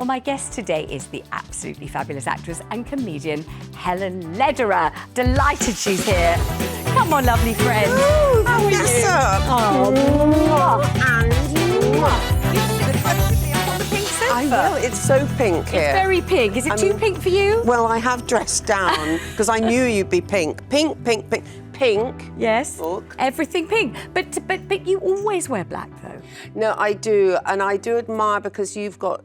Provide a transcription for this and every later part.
Well, my guest today is the absolutely fabulous actress and comedian Helen Lederer. Delighted she's here. Come on, lovely friend. Ooh, how are Vanessa. you? I know, it's so pink here. It's very pink. Is it too pink for you? Well, I have dressed down because I knew you'd be pink. Pink, pink, pink. Pink. Yes. Look. Everything pink. But you always wear black, though. No, I do, and I do admire because you've got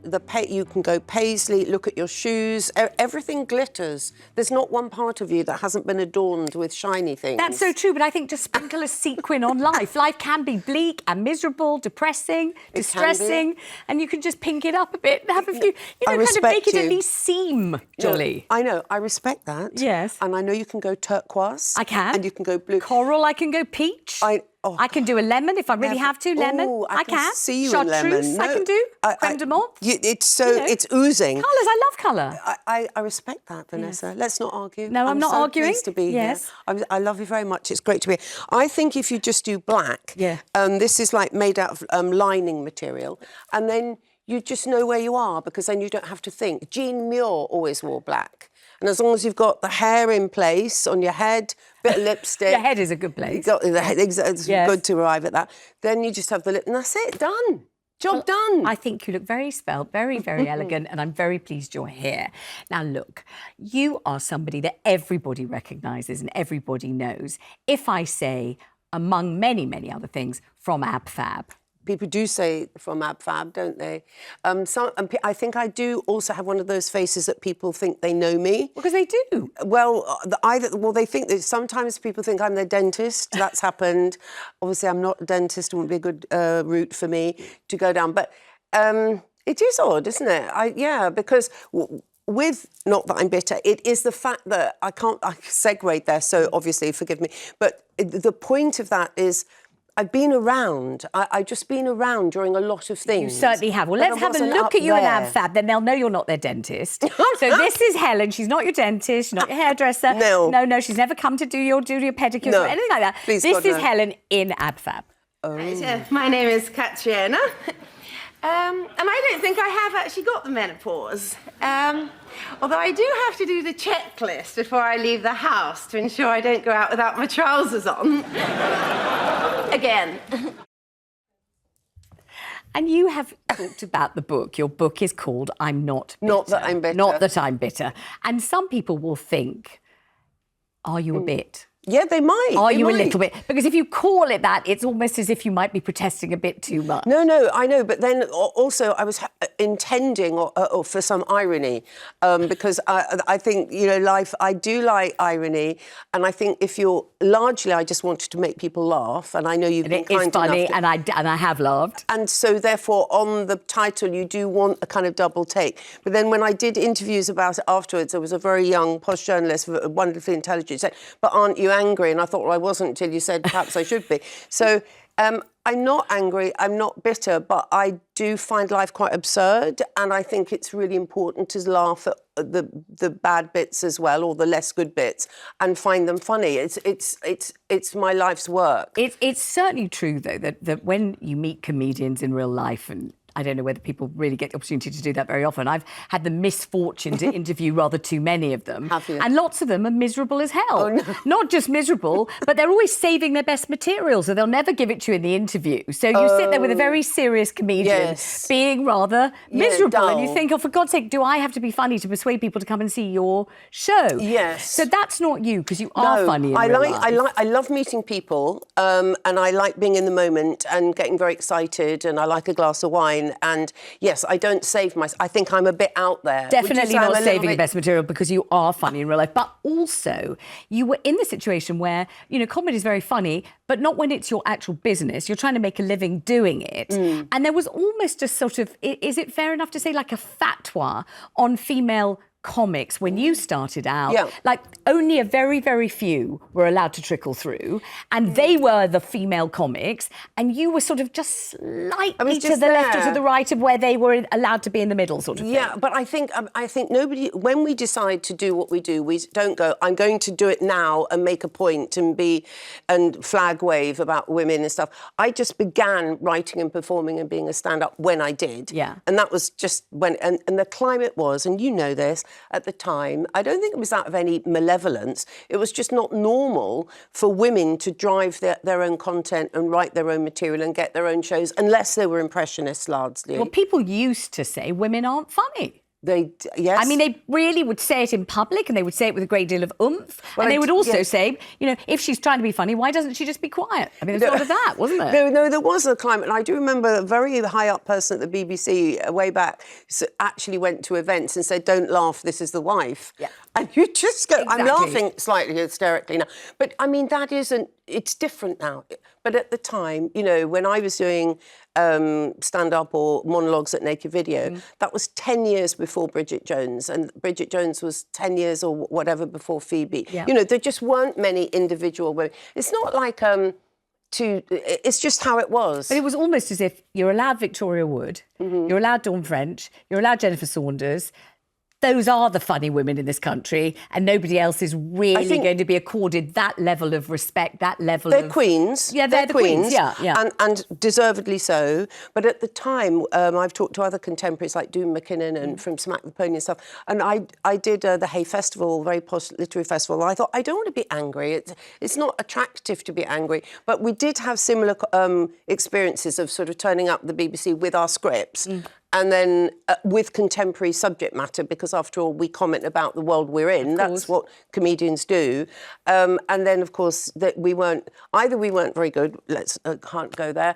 you can go paisley, look at your shoes, everything glitters. There's not one part of you that hasn't been adorned with shiny things. That's so true, but I think just sprinkle a sequin on life. Life can be bleak and miserable, depressing, distressing, and you can just pink it up a bit and have a few, kind of make it at least seem jolly. I know, I respect that. Yes. And I know you can go turquoise. I can. And you can go blue. Coral, I can go peach. I can do a lemon if I really have to. Lemon, Ooh, I can see you Chartreuse, in lemon. I can do. Creme de menthe. It's oozing. Colours, I love colour. I respect that, Vanessa. Yes. Let's not argue. No, I'm not so arguing. Pleased to be yes. here. I love you very much. It's great to be here. I think if you just do black, this is like made out of lining material, and then you just know where you are because then you don't have to think. Jean Muir always wore black. And as long as you've got the hair in place on your head, bit of lipstick. Your head is a good place. Got the head, it's good to arrive at that. Then you just have the lip, and that's it, done. Job done. I think you look very svelte, very, very elegant, and I'm very pleased you're here. Now, look, you are somebody that everybody recognises and everybody knows. If I say, among many, many other things, from Ab Fab. People do say from Ab Fab, don't they? I think I do also have one of those faces that people think they know me. Because they do. Well, they think that sometimes people think I'm their dentist. That's happened. Obviously, I'm not a dentist. It wouldn't be a good route for me to go down. But it is odd, isn't it? Because with, not that I'm bitter, it is the fact that I segued there, so obviously, forgive me. But the point of that is, I've been around. I've just been around during a lot of things. You certainly have. Well, let's have a look at you in Ab Fab, then they'll know you're not their dentist. So this is Helen. She's not your dentist, she's not your hairdresser. No, she's never come to do your pedicures or anything like that. Please, this is Helen in Ab Fab. My name is Katriana. And I don't think I have actually got the menopause. Although I do have to do the checklist before I leave the house to ensure I don't go out without my trousers on. Again. And you have talked about the book. Your book is called I'm Not Bitter. Not That I'm Bitter. Not That I'm Bitter. And some people will think, are you a bit? Yeah, they might. Are you a little bit? Because if you call it that, it's almost as if you might be protesting a bit too much. No, I know. But then also I was intending or for some irony because I think, life, I do like irony. And I think if you're largely, I just wanted to make people laugh. And I know you've been kind enough. It's funny, and I have laughed. And so therefore on the title, you do want a kind of double take. But then when I did interviews about it afterwards, there was a very young posh journalist, wonderfully intelligent, said, but aren't you angry? And I thought, well, I wasn't until you said perhaps I should be. So I'm not angry, I'm not bitter, but I do find life quite absurd, and I think it's really important to laugh at the bad bits as well, or the less good bits, and find them funny. It's my life's work. It's certainly true, though, that when you meet comedians in real life, and I don't know whether people really get the opportunity to do that very often. I've had the misfortune to interview rather too many of them. Have you? And lots of them are miserable as hell. Oh, no. Not just miserable, but they're always saving their best material, so they'll never give it to you in the interview. So you sit there with a very serious comedian being rather miserable. Dull. And you think, oh, for God's sake, do I have to be funny to persuade people to come and see your show? Yes. So that's not you, because you are funny in real life. I love meeting people, and I like being in the moment and getting very excited, and I like a glass of wine. And yes, I don't save myself. I think I'm a bit out there. Definitely not saving the best material, because you are funny in real life. But also, you were in the situation where, comedy is very funny, but not when it's your actual business. You're trying to make a living doing it. And there was almost a sort of, is it fair enough to say, like a fatwa on female comics when you started out, Yeah. like only a very, very few were allowed to trickle through, and they were the female comics, and you were sort of just slightly to just the left or to there. the right of where they were allowed to be in the middle, sort of thing. Yeah, but I think nobody, when we decide to do what we do, we don't go, I'm going to do it now and make a point and flag wave about women and stuff. I just began writing and performing and being a stand-up when I did. Yeah. And that was just when, and the climate was, and you know this, at the time, I don't think it was out of any malevolence. It was just not normal for women to drive their own content and write their own material and get their own shows, unless they were impressionist largely. Well, people used to say women aren't funny. Yes. I mean, they really would say it in public, and they would say it with a great deal of oomph. Well, and they would also yes. say, you know, if she's trying to be funny, why doesn't she just be quiet? I mean, there's a lot of that, wasn't there? No, there was a climate. And I do remember a very high-up person at the BBC way back actually went to events and said, don't laugh, this is the wife. Yeah. And you just go, I'm Exactly. laughing slightly hysterically now. But, I mean, it's different now. But at the time, you know, when I was doing stand-up or monologues at Naked Video, that was 10 years before Bridget Jones, and Bridget Jones was 10 years or whatever before Phoebe. Yeah. You know, there just weren't many individual women. It's not like it's just how it was. But it was almost as if you're allowed Victoria Wood, you're allowed Dawn French, you're allowed Jennifer Saunders. Those are the funny women in this country, and nobody else is really going to be accorded that level of respect, that level of... They're queens. Yeah, they're the queens, yeah. And deservedly so. But at the time, I've talked to other contemporaries like Doom McKinnon and from Smack the Pony and stuff, and I did the Hay Festival, very posh literary festival. I thought, I don't want to be angry. It's not attractive to be angry. But we did have similar experiences of sort of turning up the BBC with our scripts. And then with contemporary subject matter, because after all, we comment about the world we're in. That's what comedians do. And then, of course, that we weren't very good, can't go there,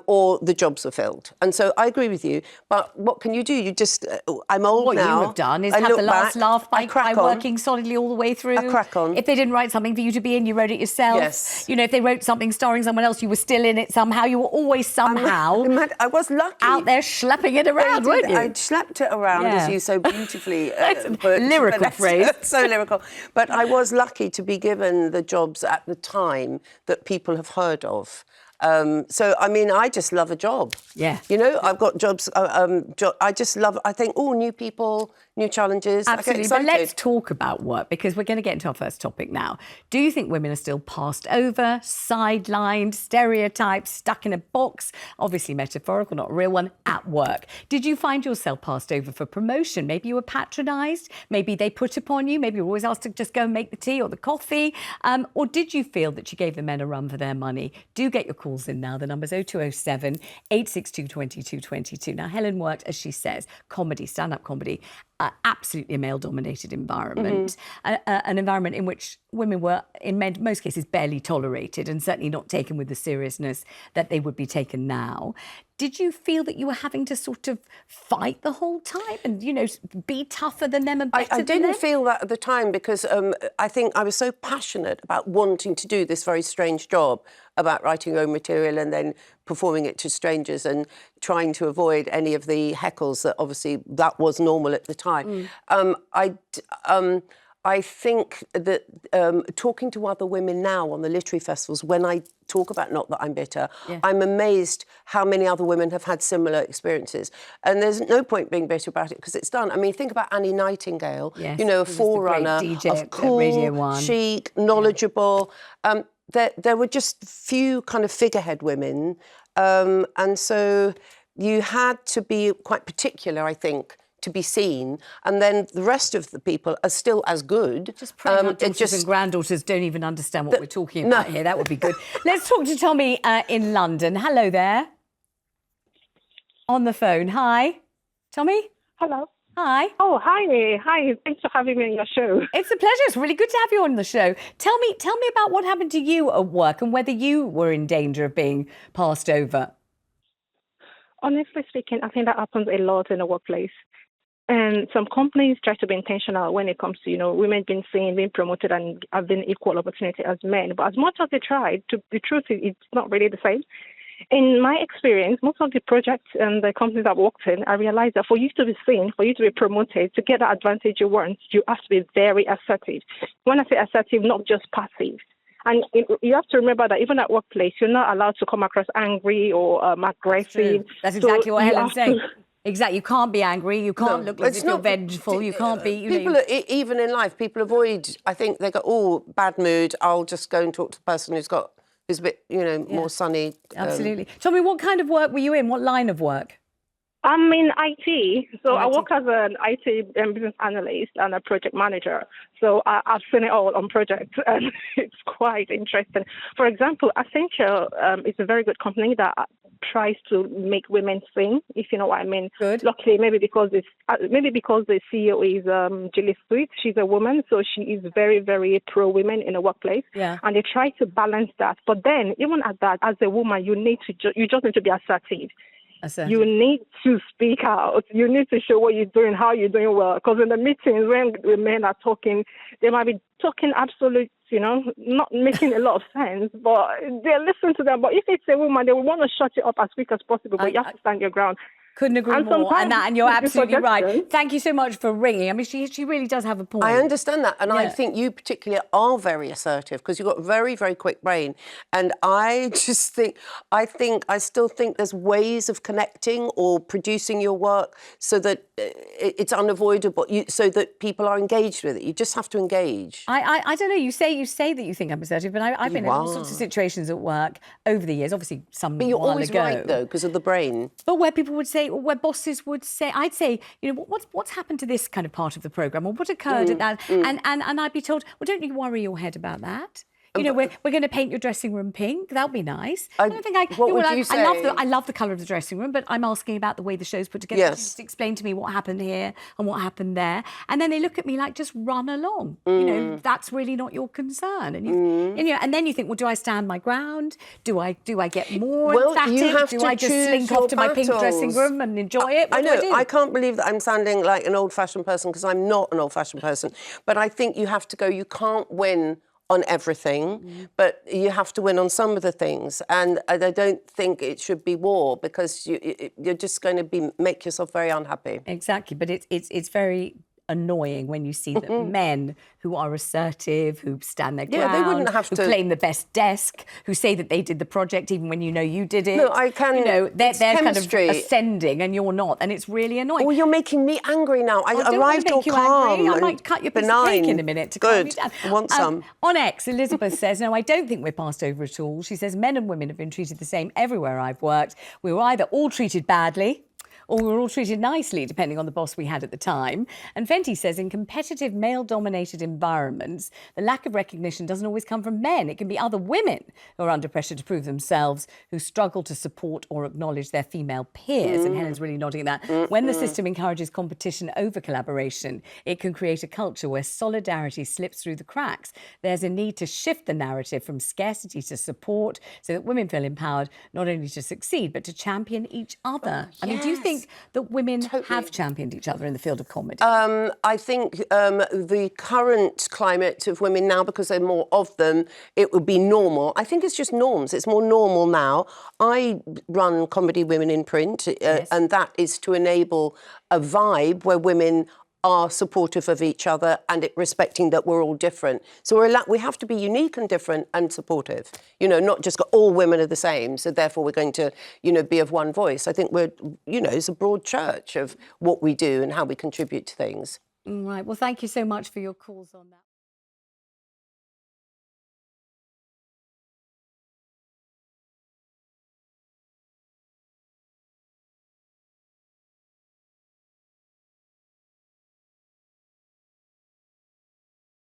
or the jobs were filled. And so I agree with you. But what can you do? You just, I'm old what now. What you have done is I have look the last back, laugh by crack on. working solidly all the way through. I crack on. If they didn't write something for you to be in, you wrote it yourself. Yes. You know, if they wrote something starring someone else, you were still in it somehow. You were always somehow I was lucky. out there schlepping it around, weren't you? I schlepped it around, as you so beautifully put. Lyrical Vanessa. phrase. So lyrical. But I was lucky to be given the jobs at the time that people have heard of. So, I mean, I just love a job. Yeah. You know, I've got jobs. I just love, I think, new people, new challenges. Absolutely. But let's talk about work, because we're going to get into our first topic now. Do you think women are still passed over, sidelined, stereotyped, stuck in a box? Obviously metaphorical, not a real one, at work. Did you find yourself passed over for promotion? Maybe you were patronised. Maybe they put upon you. Maybe you were always asked to just go and make the tea or the coffee. Or did you feel that you gave the men a run for their money? Do get your calls in now. The number's 0207 862 2222. Now, Helen worked, as she says, comedy, stand-up comedy, absolutely a male-dominated environment, an environment in which women were, in most cases, barely tolerated and certainly not taken with the seriousness that they would be taken now. Did you feel that you were having to sort of fight the whole time and, you know, be tougher than them and better I than didn't them? feel that at the time because I think I was so passionate about wanting to do this very strange job about writing your own material and then performing it to strangers and trying to avoid any of the heckles that obviously that was normal at the time. I think that talking to other women now on the literary festivals, when I talk about Not That I'm Bitter, I'm amazed how many other women have had similar experiences. And there's no point being bitter about it because it's done. I mean, think about Annie Nightingale, you know, a forerunner of cool, Radio 1. chic, knowledgeable. There were just few kind of figurehead women. And so you had to be quite particular, I think, to be seen, and then the rest of the people are still as good. Just pray our daughters and granddaughters don't even understand what we're talking about here. That would be good. Let's talk to Tommy in London. Hello there. On the phone. Hi. Tommy? Hello. Hi. Oh, hi. Hi. Thanks for having me on your show. It's a pleasure. It's really good to have you on the show. Tell me about what happened to you at work and whether you were in danger of being passed over. Honestly speaking, I think that happens a lot in the workplace. And some companies try to be intentional when it comes to, you know, women being seen, being promoted and having equal opportunity as men. But as much as they try, the truth is it's not really the same. In my experience, most of the projects and the companies I've worked in, I realized that for you to be seen, for you to be promoted, to get the advantage you want, you have to be very assertive. When I say assertive, not just passive. And you have to remember that even at workplace, you're not allowed to come across angry or aggressive. That's exactly what Helen's saying. To... Exactly. You can't be angry. You can't look as if you're vengeful. You can't be... people, even in life, people avoid... I think they go, oh, bad mood, I'll just go and talk to the person who's a bit, more sunny. Absolutely. Tell me, what kind of work were you in? What line of work? I'm in IT, so I work as an IT business analyst and a project manager. So I've seen it all on projects, and it's quite interesting. For example, Accenture is a very good company that tries to make women sing, if you know what I mean. Good. Luckily, maybe because the CEO is Julie Sweet, she's a woman, so she is very, very pro-women in the workplace. Yeah. And they try to balance that. But then, even at that, as a woman, you just need to be assertive. You need to speak out. You need to show what you're doing, how you're doing well. Because in the meetings, when the men are talking, they might be talking absolute, not making a lot of sense, but they listen to them. But if it's a woman, they will want to shut it up as quick as possible, but you have to stand your ground. Couldn't agree more. And you're absolutely right. Thank you so much for ringing. I mean, she really does have a point. I understand that. And I think you particularly are very assertive because you've got a very, very quick brain. And I just think, I still think there's ways of connecting or producing your work so that it's unavoidable, so that people are engaged with it. You just have to engage. I don't know. You say that you think I'm assertive, but I've been in all sorts of situations at work over the years, obviously some But you're while always ago. right, though, because of the brain. But where people would say, where bosses would say, I'd say, what's happened to this kind of part of the programme, or what occurred at that, and I'd be told, well, don't you worry your head about that. We're going to paint your dressing room pink. That'll be nice. I don't think what would you say? I love the colour of the dressing room, but I'm asking about the way the show's put together. Yes. Just explain to me what happened here and what happened there, and then they look at me like, just run along. That's really not your concern. And and then you think, well, do I stand my ground? Do I get more emphatic? Do I just slink off to my pink dressing room and enjoy it? I know. I can't believe that I'm sounding like an old-fashioned person because I'm not an old-fashioned person. But I think you have to go. You can't win on everything, but you have to win on some of the things. And I don't think it should be war because you're just going to make yourself very unhappy. Exactly, but it's very annoying when you see that men who are assertive, who stand their ground, they wouldn't have who to claim the best desk, who say that they did the project even when you did it. No, I can. They're kind of ascending and you're not, and it's really annoying. Oh, you're making me angry now. I arrived all calm. I might cut your piece of cake in a minute to calm you down. I want some. On X, Elizabeth says, no, I don't think we're passed over at all. She says, men and women have been treated the same everywhere I've worked. We were either all treated badly or we were all treated nicely, depending on the boss we had at the time. And Fenty says, in competitive male-dominated environments, the lack of recognition doesn't always come from men. It can be other women who are under pressure to prove themselves, who struggle to support or acknowledge their female peers. And Helen's really nodding at that. When the system encourages competition over collaboration, it can create a culture where solidarity slips through the cracks. There's a need to shift the narrative from scarcity to support so that women feel empowered not only to succeed, but to champion each other. I mean, do you think that women have championed each other in the field of comedy? I think the current climate of women now, because there are more of them, it would be normal. I think it's just norms. It's more normal now. I run Comedy Women in Print, and that is to enable a vibe where women are supportive of each other and respecting that we're all different. So we have to be unique and different and supportive. Not just all women are the same, so therefore we're going to, be of one voice. I think we're, it's a broad church of what we do and how we contribute to things. Right. Well, thank you so much for your calls on that.